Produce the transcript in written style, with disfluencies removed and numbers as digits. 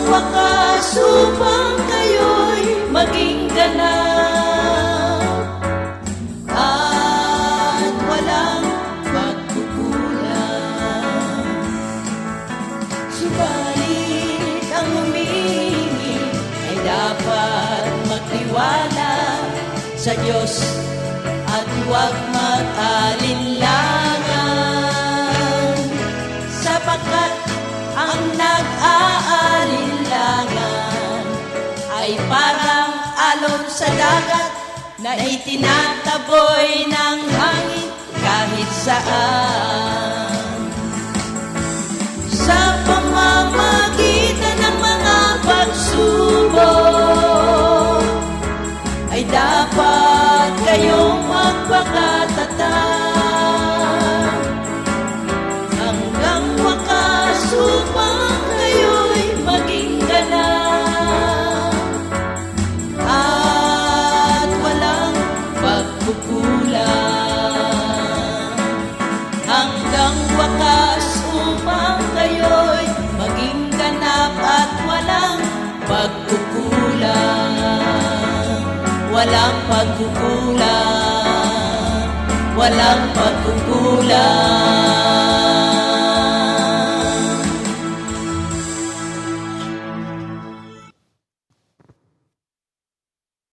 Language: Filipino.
wakas upang kayo'y maging ganap at walang pagkukulang. Subalit ang humingi ay dapat magtiwala sa Diyos at huwag mag-alinlangan, sapagkat ang nag-aalinlangan ay parang alon sa dagat na itinataboy ng hangin kahit saan. Sa pamamagitan ng mga pagsubok ay dapat kayong magpakatatag hanggang wakas upang kayo'y maging ganap at walang pagkukulang. Hanggang wakas upang kayo'y maging ganap at walang pagkukulang. Walang pagkukulang, walang pagkukulang.